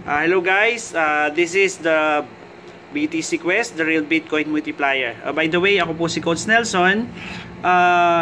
Hello guys, this is the BTC Quest, the real Bitcoin multiplier. By the way, ako po si Coach Nelson.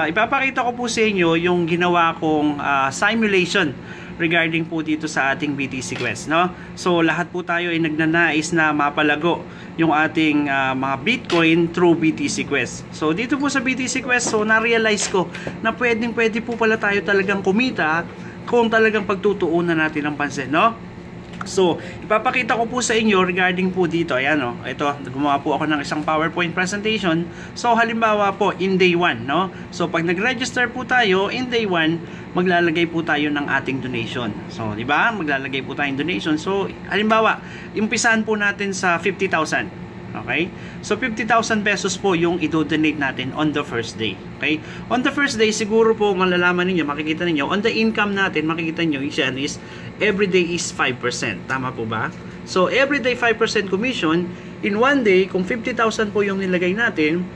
Ipapakita ko po sa inyo yung ginawa kong simulation regarding po dito sa ating BTC Quest, no? So lahat po tayo ay nagnanais na mapalago yung ating mga Bitcoin through BTC Quest. So dito po sa BTC Quest, so na-realize ko na pwede po pala tayo talagang kumita kung talagang pagtutuunan natin ng pansin, no? So, ipapakita ko po sa inyo regarding po dito. Ayan, no? Ito, gumawa po ako ng isang PowerPoint presentation. So, halimbawa po, in day 1, no? So, pag nag-register po tayo, in day 1, maglalagay po tayo ng ating donation. So, di ba? Maglalagay po tayong donation. So, halimbawa, umpisahan po natin sa 50,000. Okay? So, 50,000 pesos po yung i-donate natin on the first day. Okay? On the first day, siguro po malalaman ninyo, makikita ninyo, on the income natin, makikita nyo, yan is, everyday is 5%. Tama po ba? So, everyday 5% commission, in one day, kung 50,000 po yung nilagay natin,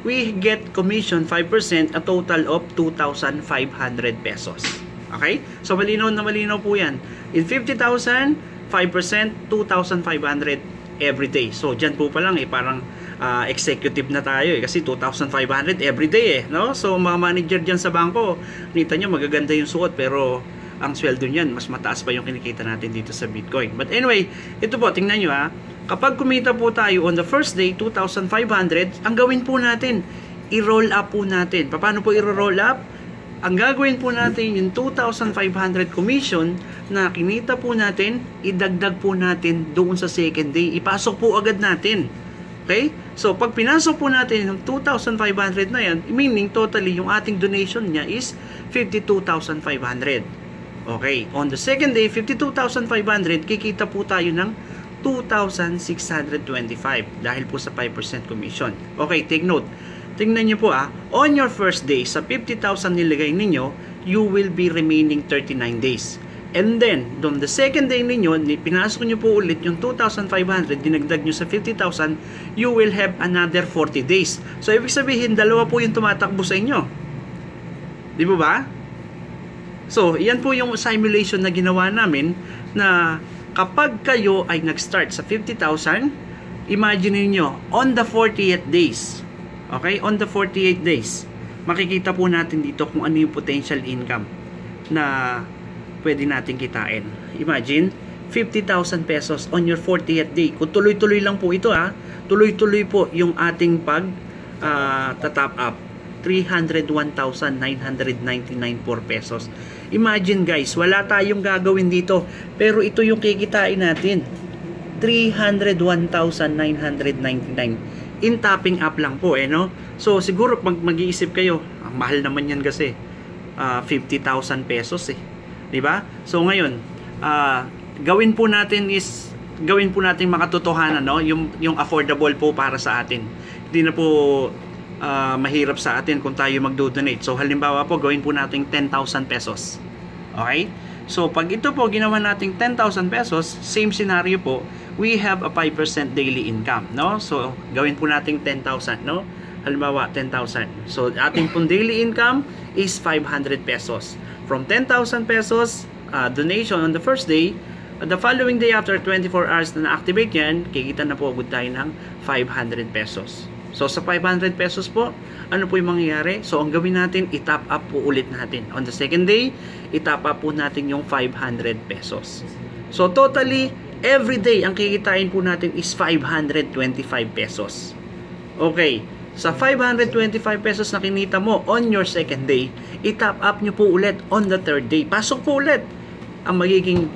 we get commission 5%, a total of 2,500 pesos. Okay? So, malinaw na malinaw po yan. In 50,000, 5%, 2,500 every day. So, dyan po pa lang parang executive na tayo kasi 2,500 every day no? So, mga manager dyan sa bangko, kita nyo magaganda yung suot pero ang sweldo niyan, mas mataas pa yung kinikita natin dito sa Bitcoin. But anyway, ito po, tingnan nyo kapag kumita po tayo on the first day, 2,500, ang gawin po natin, i-roll up po natin. Paano po i-roll up? Ang gagawin po natin yung 2,500 commission na kinita po natin, idagdag po natin doon sa second day. Ipasok po agad natin. Okay? So, pag pinasok po natin yung 2,500 na yan, meaning totally yung ating donation niya is 52,500. Okay. On the second day, 52,500, kikita po tayo ng 2,625 dahil po sa 5% commission. Okay, take note. Tingnan nyo po on your first day, sa 50,000 nilagay ninyo, you will be remaining 39 days. And then, on the second day ninyo, pinasok nyo po ulit yung 2,500, dinagdag nyo sa 50,000, you will have another 40 days. So, ibig sabihin, dalawa po yung tumatakbo sa inyo. Di ba ba? So, yan po yung simulation na ginawa namin na kapag kayo ay nag-start sa 50,000, imagine niyo on the 48th days, okay, on the 48 days, makikita po natin dito kung ano yung potential income na pwede natin kitain. Imagine, 50,000 pesos on your 40th day. Kung tuloy-tuloy lang po ito tuloy-tuloy po yung ating top up. 301,999 pesos. Imagine guys, wala tayong gagawin dito, pero ito yung kikitain natin. 301,999 in topping up lang po no? So siguro mag-iisip kayo, ang mahal naman yan kasi 50,000 pesos di ba? So ngayon, gawin po natin makatotohanan no? Yung affordable po para sa atin. Hindi na po mahirap sa atin kung tayo magdo-donate. So halimbawa po, gawin po natin 10,000 pesos. Okay? So pag ito po ginawa natin 10,000 pesos, same scenario po, we have a 5% daily income, no? So gawin po natin 10,000, no? Halimbawa 10,000. So ating pong daily income is 500 pesos. From 10,000 pesos donation on the first day, the following day after 24 hours na na-activate yan, kikita na po agad tayo ng 500 pesos. So, sa 500 pesos po, ano po yung mangyayari? So, ang gawin natin, i-top up po ulit natin. On the second day, i-top up po natin yung 500 pesos. So, totally, every day, ang kikitain po natin is 525 pesos. Okay. Sa 525 pesos na kinita mo on your second day, i-top up nyo po ulit on the third day. Pasok po ulit. Ang magiging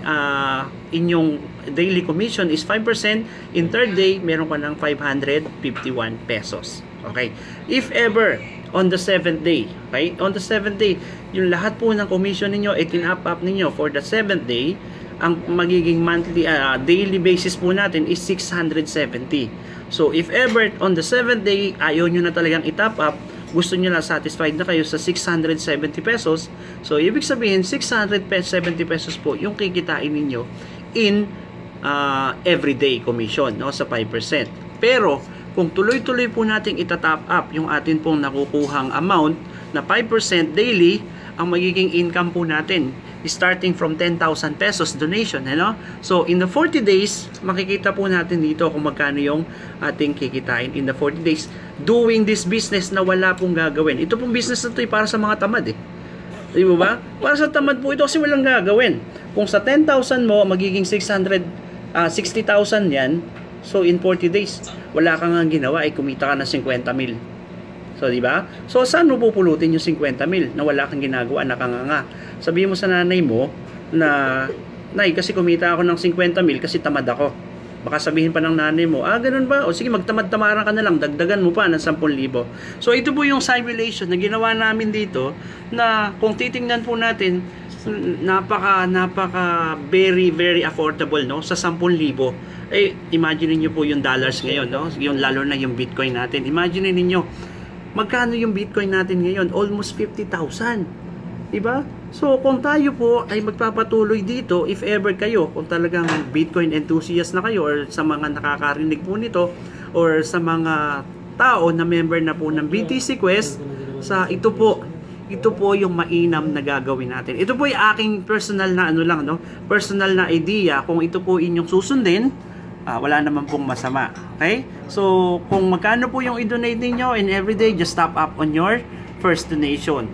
inyong daily commission is 5%. In third day, meron ka ng 551 pesos. Okay? If ever, on the 7th day, okay? On the 7th day, yung lahat po ng commission ninyo, tin-up up ninyo for the 7th day, ang magiging monthly, daily basis po natin is 670. So, if ever, on the 7th day, ayaw nyo na talagang i-top up, gusto nyo na satisfied na kayo sa 670 pesos. So, ibig sabihin, 670 pesos po yung kikitain ninyo in everyday commission, no, sa 5%. Pero, kung tuloy-tuloy po natin itatop up yung atin pong nakukuhang amount na 5% daily, ang magiging income po natin starting from 10,000 pesos donation, ano? So in the 40 days, makikita po natin dito kung magkano yung ating kikitain in the 40 days doing this business na wala pong gagawin. Ito pong business na ito para sa mga tamad eh. Di ba? Para sa tamad po ito kasi walang gagawin. Kung sa 10,000 mo magiging 60,000 yan, so in 40 days, wala kang ginawa ay kumita ka ng 50,000. So, di ba? So, saan mo pupulutin yung 50,000 na wala kang ginagawa, nakanganga? Sabihin mo sa nanay mo na, Nay, kasi kumita ako ng 50,000 kasi tamad ako. Baka sabihin pa ng nanay mo, ganun ba? O sige, magtamad-tamaran ka na lang, dagdagan mo pa ng 10,000. So, ito po yung simulation na ginawa namin dito na kung titingnan po natin, napaka very, very affordable, no? Sa 10,000. Imagine niyo po yung dollars ngayon, no? Yung, lalo na yung Bitcoin natin. Imagine niyo magkano yung Bitcoin natin ngayon? Almost 50,000. Diba? So, kung tayo po ay magpapatuloy dito, if ever kayo, kung talagang Bitcoin enthusiast na kayo, or sa mga nakakarinig po nito, or sa mga tao na member na po ng BTC Quest, ito po yung mainam na gagawin natin. Ito po yung aking personal na personal na idea. Kung ito po inyong susundin, wala naman pong masama. Okay? So, kung magkano po yung i-donate ninyo and everyday, just top up on your first donation.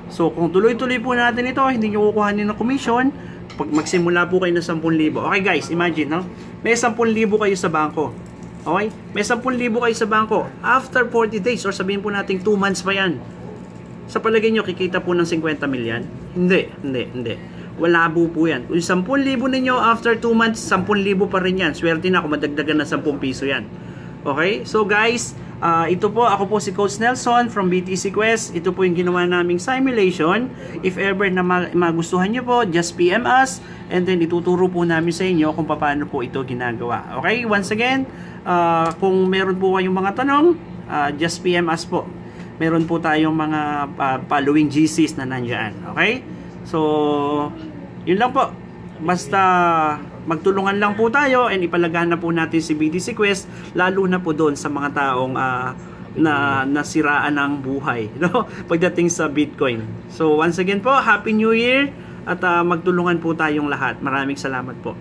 So, kung tuloy-tuloy po natin ito, hindi nyo kukuhanin ng commission, pag magsimula po kayo ng 10,000. Okay guys, imagine, no? May 10,000 kayo sa bangko. Okay? May 10,000 kayo sa bangko. After 40 days, or sabihin po natin 2 months pa yan, sa palagay nyo, kikita po ng 50 million? Hindi. Wala po yan. Yung 10,000 ninyo, after 2 months, 10,000 pa rin yan. Swerte na kung madagdagan na 10 piso yan. Okay? So guys, ito po, ako po si Coach Nelson from BTC Quest. Ito po yung ginawa naming simulation. If ever na magustuhan nyo po, just PM us. And then ituturo po namin sa inyo kung paano po ito ginagawa. Okay? Once again, kung meron po kayong mga tanong, just PM us po. Meron po tayong mga following GCs na nandyan. Okay? So, yun lang po. Basta magtulungan lang po tayo and ipalagaan na po natin si BTC Quest, lalo na po doon sa mga taong na nasiraan ng buhay, no? Pagdating sa Bitcoin. So, once again po, Happy New Year at magtulungan po tayong lahat. Maraming salamat po.